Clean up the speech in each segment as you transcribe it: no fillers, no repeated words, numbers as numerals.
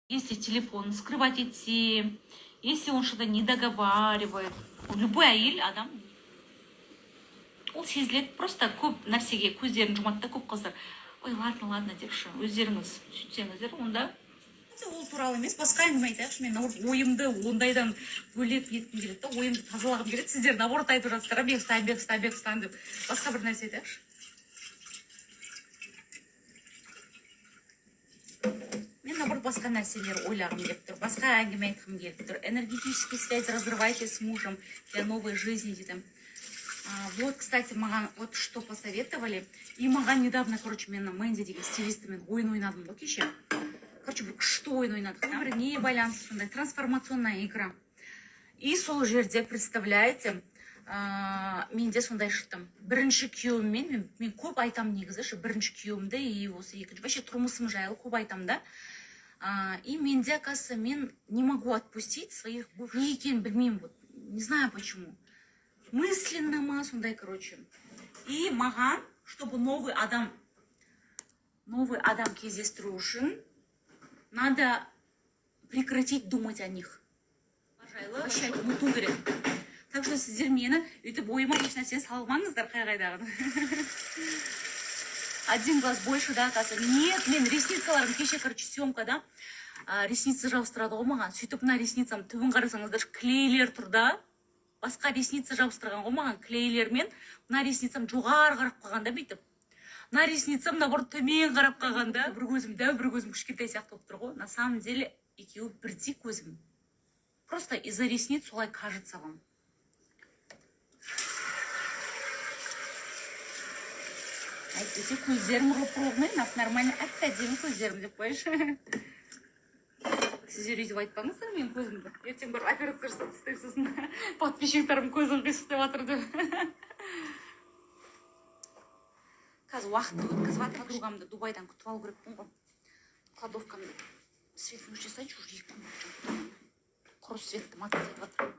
Если телефон скрывать идти, если он что-то не договаривает, любой әйел адам ол сезіледі. Просто көп нәрсеге көздерін жұмады да көп қыздар. Ой, ладно деп өздеріңіз сөйтсеңіздер, онда ол туралы емес, басқа әңгіме айтайықшы. Мен ойымды ондайдан бөлек еткім келеді да, ойымды тазалағым келеді. Сіздер наоборот айтып жатсыздар, бекстан деп. Басқа бір нәрсе айтайықшы. Мен наоборот басқа нәрселер ойлағым келіп тұр, басқа әңгіме айтқым келіп тұр. Энергетические связи разрывайте с мужем для новой жизни дейді. Вот, кстати, маған вот что посоветовали. И маған недавно, короче, мен Мэнди деген стилистімен ойын ойнадым ғой кеше. Короче, бір күшті ойын ойнадық. Бір не байланысты сондай, трансформационная игра. И сол жерде, представляете, менде сондай шықтым. Бірінші күйеуіммен, мен көп айтам негізі, бірінші күйеуімді, и осы екінші, вообще тұрмысым жайлы көп айтам да. И менде, оказывается, мен не могу отпустить своих бывших. Не екенін білмеймін, вот, не знаю почему. Мысленно ма, сондай, короче. И маған, чтобы новый адам кездестіру үшін, надо прекратить думать о них. Вообще ұмыту керек. Так что сіздер мені өйтіп ойыма еш нәрсені салмаңыздар қайдағыны. Один глаз больше, да, оказывается. Нет, мен ресницаларым кеше, короче, съемкада ресницы жабыстырады ғой маған. Сөйтіп мына ресницам түбін қарасаңыздар, клейлер тұр да. Басқа ресницы жабыстырған ғой маған клейлермен. Мына ресницам жоғары қарап қалғанда бүйтіп. Мына ресницам наоборот төмен қарап қалғанда. Бір көзім кішкентай сияқты болып тұр ғой. На самом деле екеуі бірдей көзім. Просто из-за ресниц солай кажется вам. Әйтпесе көздерім ровный, нормально әп-әдемі көздерім деп қойшы. Сіздер өйтіп айтпаңыздар мен көзімді. Ертең бір операция жасап тастайын, сосын подписчиктарым көзім қисық деп жатыр деп. Қазір уақытты өткізіп жатыр. Подругамды Дубайдан күтіп алу керекпін ғой. Кладовкамды свет өшірсайшы, уже 2 күн. Құры светті матап етіп жатыр.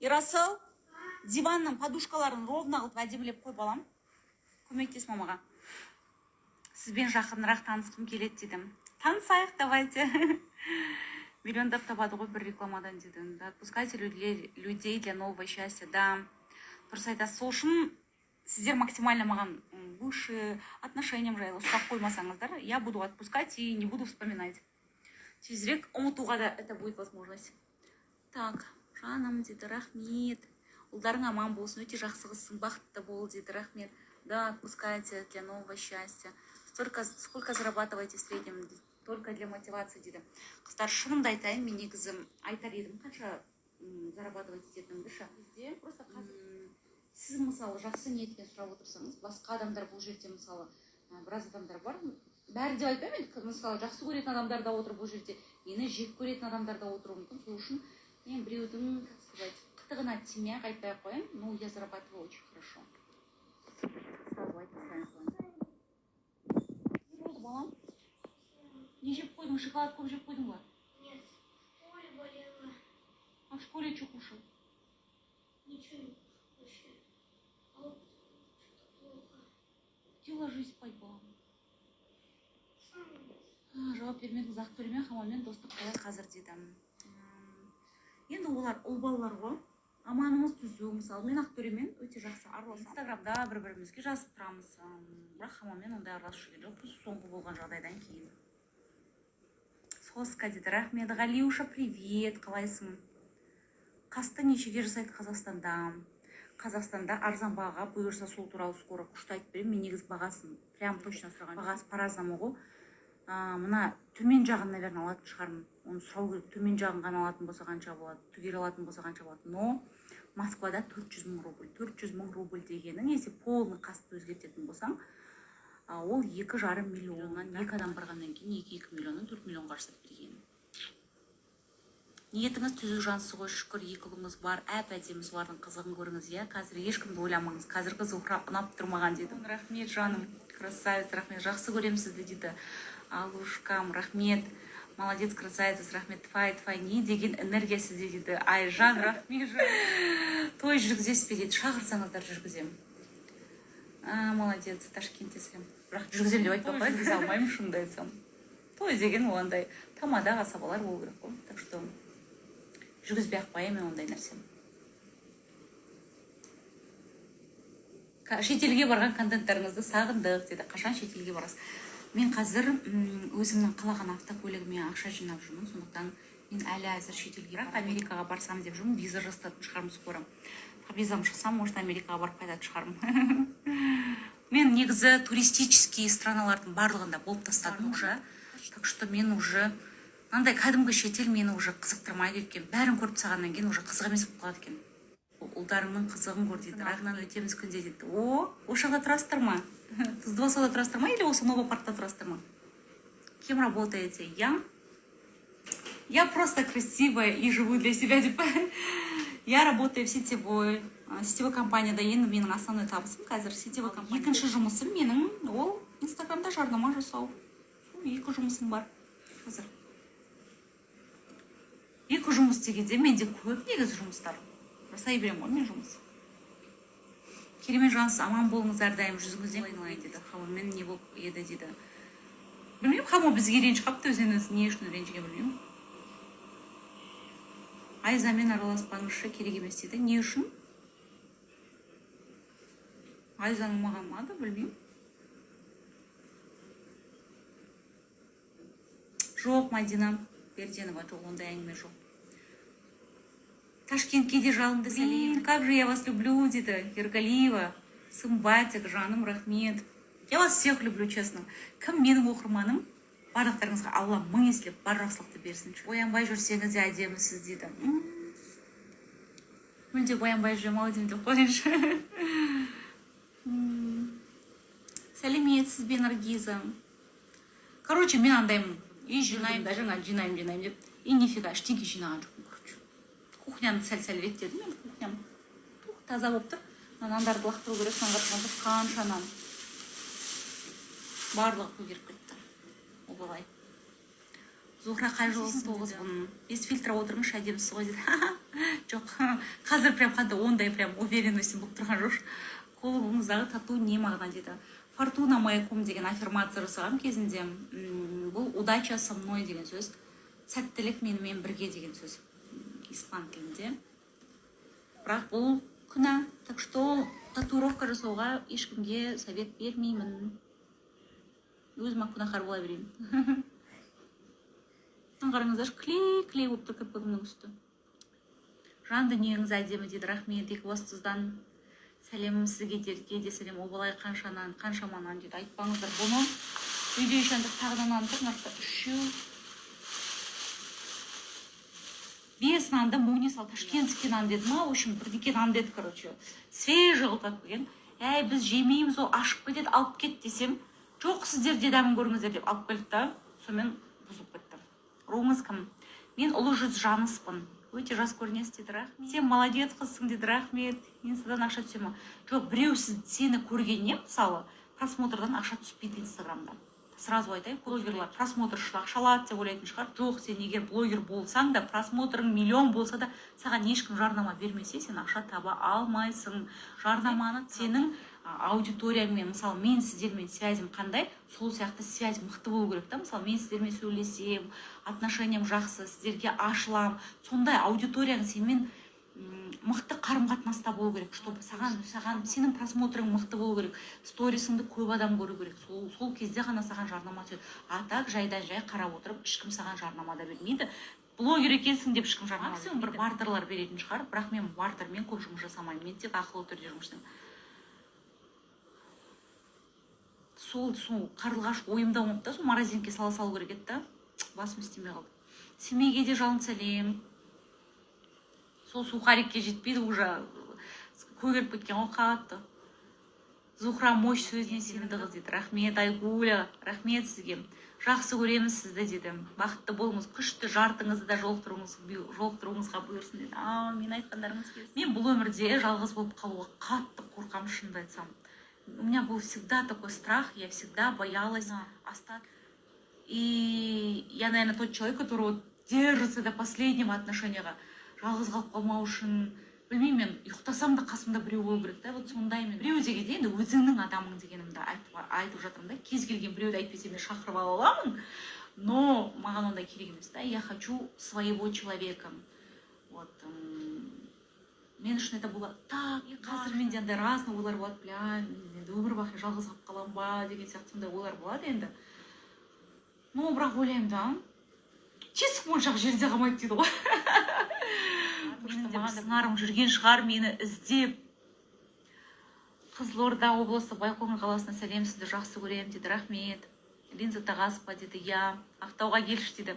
Ирасыл, диванның подушкаларын ровно қылып әдемілеп қой балам. Көмектес мамаға. Сізбен жақынырақ танысқым келеді дедім. Танысайық, давайте. Миллиондап табады ғой бір рекламадан дедім. Отпускайте людей для нового счастья. Да, дұрыс айтасыз. Сол үшін сіздер максимально маған выше отношениям жайлы сұрақ қоймасаңыздар, я буду отпускать и не буду вспоминать. Тезірек ұмытуға да это будет возможность. Так, жаным деді, рахмет. Ұлдарың аман болсын, өте жақсы қызсың, бақытты бол деді, рахмет. Да, отпускайте для нового счастья. Сколько зарабатываете в среднем? Только для мотивации дейді. Қыздар, шынымды айтайын, мен негізі айтар едім, қанша зарабатывать ететінімді ша. Бізде просто сіз мысалы жақсы ниетпен сұрап отырсаңыз, басқа адамдар бұл жерде мысалы біраз адамдар бар. Бәрі деп айтпаймын, мысалы жақсы көретін адамдар да отыр бұл жерде, мені жек көретін адамдар да отыруы мүмкін. Сол үшін мен біреудің, как сказать, қытығына тимей айтпай қояйын, но я зарабатываю очень хорошо. Сразу айтпасайын. Не болды балам? Не жеп қойдың, шоколад көп жеп қойдың ба? Нет, в школе болела. А в школе что кушал? Ничего не кушал. А вот что-то плохо. Иди ложись спать, балам. Жауап бермедіңіз, ақ төлеме хамамен достық қалай қазір дейді. Енді олар ұл балалар ғой. Аманымыз түзу, мысалы мен Ақтөремен өте жақсы араласамын. Инстаграмда бір-бірімізге жазып тұрамыз. Бірақ хамамен ондай араласып жүрген жоқ, соңғы болған жағдайдан кейін. Соска дейді, рахмет. Ғалиуша, привет, қалайсың? Қасты нешеге жасайды Қазақстанда? Қазақстанда арзан бағаға бұйырса сол туралы скоро күшті айтып беремін. Мен негіз бағасын прям точно сұраған. Бағасы по-разному ғой. Мына төмен жағын, наверное, алатын шығармын. Оны сұрау керек. Төмен жағын ғана алатын болса қанша болады, түгел алатын болса қанша болады. Но Москвада 400 000 рубль. 400 000 рубль дегенің, если полный қасты өзгертетін болсаң, ол 2,5 миллионнан, 2 адам барғаннан кейін 2 миллионнан 4 миллионға жасап берген. Ниетіңіз түзу жансыз ғой, шүкір, 2 ұлыңыз бар, әп-әдемі, солардың қызығын көріңіз, иә. Қазір ешкімді ойламаңыз, қазір қызы ұнап тұрмаған дедім. Рахмет, жаным, красавец, рахмет, жақсы көрем сізді дейді. Алушкам, рахмет, молодец, красавец, рахмет, тфай, не деген энергия сізде дейді. Айжан, рахмет, той жүргізесіз бе дейді, шақырсаңыздар жүргізем. Молодец, Ташкенттесің. Бірақ жүргізем деп айтпай қояйын, жүргізе алмаймын шынымды айтсам. Той деген ондай тамада асабалар болу керек қой. Так что жүргізбей ақ қояйын мен ондай нәрсені. Шетелге барған контенттарыңызды сағындық дейді. Қашан шетелге барасыз? Мен қазір өзімнің қалаған автокөлігіме ақша жинап жүрмін. Сондықтан мен әлі әзір шетелге барам. Америкаға барсам деп жүрмін. Виза жасататын шығармын скоро. Визам шықсам, может, Америкаға барып қайтатын шығармын. Мен негізі туристический страналардың барлығында болып тастадым уже. Так что мен уже мынандай кәдімгі шетел мені уже қызықтырмайды екен. Бәрін көріп тастағаннан кейін уже қызық емес болып қалады екен. Ұлдарыңның қызығын көр дейді. Ағынан өтеміз күнде дейді. О жақта тұрасыздар ма? Тұздыбасада тұрасыздар ма или осы Новый паркта тұрасыздар ма? Кем работаете? Я просто красивая и живу для себя. Я работаю в сетевой компанияда. Енді менің основной табысым қазір сетевой компания. Екінші жұмысым менің ол Инстаграмда жарнама жасау. Екі жұмысым бар қазір. Екі жұмыс дегенде менде көп негізі жұмыстар. Жасай берем ғой мен жұмыс. Керемет жансыз, аман болыңыз әрдайым жүзіңізден айналайын деді. Хамамен не болып еді дейді. Білмеймін, Хамо бізге ренжіп қапты, өзіңіз не үшін ренжіген білмеймін. Айзамен араласпаңызшы, керек емес дейді. Не үшін? Айзаның маған ұнады, білмеймін. Жоқ, Мадина Берденова, жоқ, ондай әңгіме жоқ. Ташкентке де жалынды сәлем. Как же я вас люблю, дейді Ергалиева. Сымбатик, жаным, рахмет. Я вас всех люблю, честно. Кім менің оқырманым? Барлықтарыңызға Алла мың еселеп бар жақсылықты берсін. Оянбай жүрсеңіз де әдемісіз дейді. Мүлде оянбай жүрем ау деймін деп қойыңызшы. Сәлеметсіз бе, Наргиза. Короче, мен андаймын. И жинаймын, даже жинаймын деп. И нифига, ештеңке жинаған жоқпын, короче. Кухняны сәл-сәл реттедім мен, кухням таза болып тұр. Нандарды лақтыру керек, соңғы қанша нан. Барлығы көгеріп кетті. О, болай. Зухра қай жылысыз 9-ын. 5 фильтр отырмыш, әдемісіз ғой дейді. Жоқ, қазір прям қандай ондай прям уверенностьім болып тұрған жоқ. Қолыңыздағы тату не мағына дейді. Фортуна маяком деген аффирмация жасаған кезінде, бұл удача со мной деген сөз. Сәттілік менімен бірге деген сөз. Испан тілінде. Бірақ бұл күнә. Так что татуировка жасауға ешкімге совет бермеймін. Өзім күнәһар бола берейін. Қараңыздар, клей болып тұр кірпігімнің үсті. Жан дүниеңіз әдемі дейді. Рахмет, Екібастұздан сәлемім сізге де сәлем. Обалай қаншаманан дейді. Айтпаңыздар бұны. Үйде үшендік тағынан антыр. Нарықта үшеу. 5 нанды Муни сал, ташкентский нан деді ма, в общем, бірдеке нан деді, короче. Свежий қылтап келген. Біз жемейміз, ол ашып кетеді, алып кет десем, жоқ, сіздер де дәмін көріңіздер деп алып келді да, сонымен бұзылып кетті. Руыңыз кім? Мен ұлы жүз жаныспын. Өте жас көрінесіз деді, рахмет. Сен молодец қызсың деді, рахмет. Инстадан ақша түсе ма? Жоқ, біреу сені көргеннен, мысалы, просмотрдан ақша түспейді Инстаграмда. Сразу айтайын, блогерлар просмотршылар ақшалады деп ойлайтын шығар. Жоқ, сен егер блогер болсаң да, просмотрың миллион болса да, саған ешкім жарнама бермесе, сен ақша таба алмайсың. Жарнаманы сенің аудиторияңмен, мысалы, мен сіздермен связім қандай, сол сияқты связь мықты болу керек та. Мысалы, мен сіздермен сөйлесем, отношениям жақсы, сіздерге ашылам. Сондай аудиторияң сенімен мықты қарым-қатынаста болу керек, чтобы саған сенің просмотрың мықты болу керек, сторисіңді көп адам көру керек. Сол кезде ғана саған жарнама түседі. А так жайдан жай қарап отырып, ешкім саған жарнама да бермейді. Блогер екенсің деп ешкім жарнама бермейді. Бір бартерлар беретін шығар, бірақ мен бартермен көп жұмыс жасамаймын. Мен тек ақылы түрде жұмыс жасаймын. Сол қарлығаш ойымда ұмытты, сол морозилке сала салу керек еді да. Басым істемей қалды. Семейге де жалын сәлем. Сол сухарикке жетпейді, уже көгеріп кеткен ғой қатты. Зухра мощь сөзіне сенімді қыз дейді. Рахмет, Айгуля, рахмет сізге. Жақсы көреміз сізді дейді. Бақытты болыңыз, күшті жартыңызды да жолықтыруыңызға бұйырсын дейді. Мен айтқандарыңыз келсін. Мен бұл өмірде жалғыз болып қалуға қатты қорқам, шынымды айтсам. У меня был всегда такой страх, я всегда боялась остаться. И я, наверное, тот человек, который держится до последнего отношения. Жалғыз қалып қалмау үшін білмеймін, мен ұйықтасам да қасымда біреу болу керек та, вот сондаймын. Біреу дегенде енді өзіңнің адамың дегенімді айтып жатырмын да. Кез келген біреуді әйтпесе мен шақырып ала аламын, но маған ондай керек емес та. Я хочу своего человека. Вот мен үшін это было так, қазір менде андай разный ойлар болады, бля, енді өмір бақи жалғыз қалып қалам ба деген сияқты сондай ойлар болады енді. Но бірақ ойлаймын да, тесік моншақ жерде қалмайды дейді ғой. Менің де бір сыңарым жүрген шығар, мені іздеп. Қызылорда облысы Байқоңыр қаласына сәлем, сізді жақсы көремін дейді. Рахмет. Линза Тағасова дейді. Я Ақтауға келші дейді.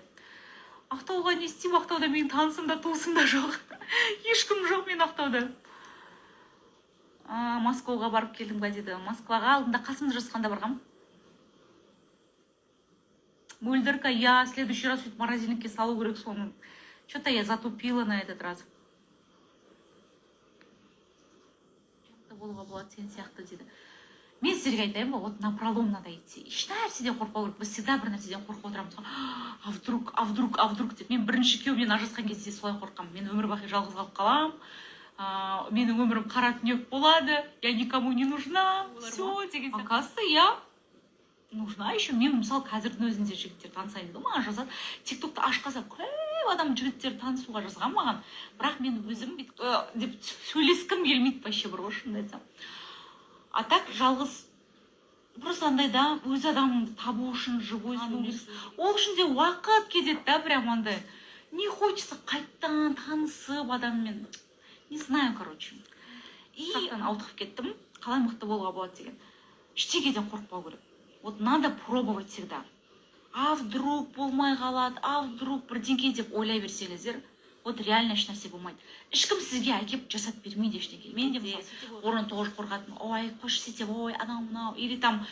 Ақтауға не істеймін? Ақтауда менің танысым да туысым да жоқ. Ешкім жоқ мен Ақтауда. Москваға барып келдің ба дейді. Москваға алдында Қасымды жасқанда барғам. Мөлдірка, я следующий раз в морозильнике салу керек соны. Что-то я затупила на этот раз. Болуға болады сен сияқты дейді. Мен сіздерге айтайын ба, вот напролом надо идти. Ешнәрседен қорқпау керек. Біз всегда бір нәрседен қорқып отырамыз. А вдруг деп. Мен бірінші күйеуімнен ажырасқан кезде солай қорқамын. Мен өмір бақи жалғыз қалып қалам. Менің өмірім қара түнек болады. Я никому не нужна. Все деген сияқты. Оказывается, я нужна еще. Мен мысалы қазірдің өзінде жігіттер танысайын дейді. Маған жазады. Тиктокты ашқазап көп адам жігіттер танысуға жазған маған. Бірақ мен өзім деп сөйлескім келмейді вообще бір шынымды айтсам. А так жалғыз просто андай да, өз адамыңды табу үшін живой сөйлесу. Ол үшін де уақыт кетеді да, прям андай. Не хочется қайттан танысып адаммен. Не знаю, короче. И ауытқып кеттім. Қалай мықты болуға болады деген. Ештеңеден қорықпау керек. Вот надо пробовать всегда. А вдруг болмай қалады, а вдруг бірдеңке деп ойлай берсеңіздер, вот реально еш нәрсе болмайды. Ешкім сізге әкеп жасап бермейді ештеңе. Мен де орын тоғыш қорқатым. Ой, қош сетеп, ой, анау мынау. Или там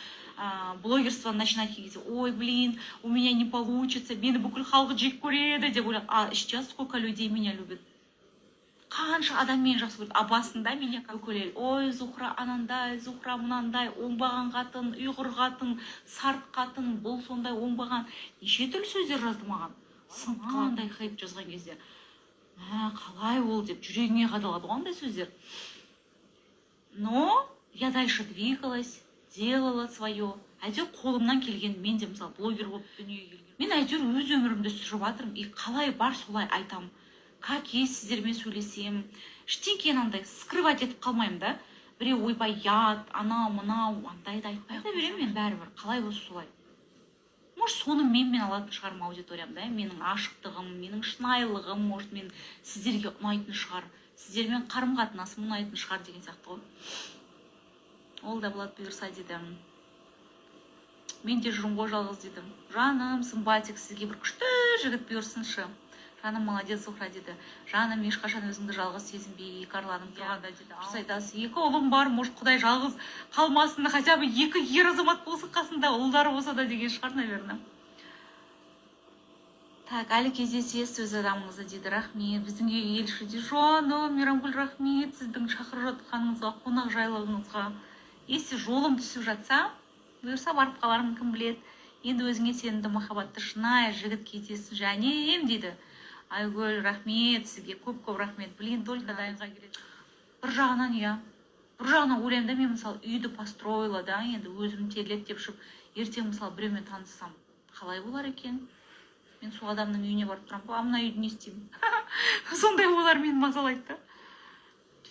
блогерство начинать кезде, ой, блин, у меня не получится, мені бүкіл халық жек көреді деп ойлап. А сейчас сколько людей меня любят. Қанша адам мені жақсы көреді. А басында меня бүкіл, ой, Зухра анандай, Зухра мынандай, оңбаған қатын, ұйғыр қатын, сарт қатын, бұл сондай оңбаған. Неше түрлі сөздер жазды маған. Қандай хайп жазған кезде. Қалай ол деп жүрегіңе қадалады ондай сөздер. Но я дальше двигалась, делала свое. Әйтеуір қолымнан келген, мен де мысалы блогер болып дүниеге келген. Мен әйтеуір өз өмірімді сүріп жатырмын. И қалай бар солай айтам. Как есть сіздермен сөйлесем. Ештеңкені андай скрывать етіп қалмаймын да. Біреу ойбай ят, анау мынау андайды айтпай беремін мен бәрібір. Қалай болса солай. Может, соны мен алатын шығармын аудиториям, да? Менің ашықтығым, менің шынайылығым, может, мен сіздерге ұнайтын шығар. Сіздермен қарым-қатынасым ұнайтын шығар деген сияқты ғой. Ол да болады бұйырса дейді. Мен де жүрмін ғой жалғыз дейді. Жаным, сымбатик, сізге бір күшті жігіт бұйырсыншы. Жаным, молодец, Зухра дейді. Жаным, ешқашан өзіңді жалғыз сезінбей, арланым тұрғанда дейді. Дұрыс айтасыз. Екі ұлым бар, может, Құдай жалғыз қалмасын, хотя бы екі ер азамат болсын қасында, ұлдары болса да деген шығар, наверное. Так, әлі кездесесіз өз адамыңызды дейді. Рахмет. Біздің үйге елші дейді. Жаным, Мейрамгүл, рахмет сіздің шақырып жатқаныңызға, қонақ жайлығыңызға. Если жолым түсіп жатса, бұйырса барып қалармын, кім біледі. Енді өзіңе сенімді, махаббатты, шынайы жігіт кездессін, жанем дейді. Айгүл, рахмет сізге, көп-көп рахмет. Блин, только дайынға келеді. Бір жағынан, иә. Бір жағынан ойлаймын да, мен мысалы үйді построила, да, енді өзім терлеп тепшіп, ертең мысалы біреумен таныссам, қалай болар екен? Мен сол адамның үйіне барып тұрам, а мына үйді не істеймін? Сондай ойлар мені мазалайды.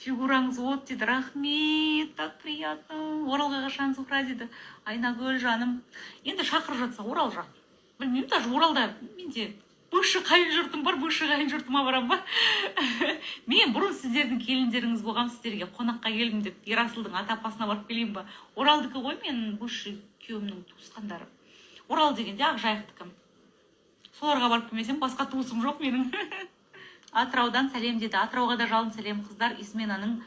Фигураңыз от дейді. Рахмет, так приятно. Оралға қашан Зухра дейді. Айнагүл, жаным. Енді шақырып жатса Орал жақ. Білмеймін, даже Оралда менде бывший қайын жұртым бар, бывший қайын жұртыма барам ба? Мен бұрын сіздердің келіндеріңіз болғам, сіздерге қонаққа келдім деп, Ерасылдың ата-апасына барып келейін ба? Оралдікі ғой менің бывший күйеуімнің туысқандары. Орал дегенде Ақжайықтікі. Соларға барып келмесем, басқа туысым жоқ менің. Атыраудан сәлем деді. Атырауға да жалын сәлем қыздар. Изменаның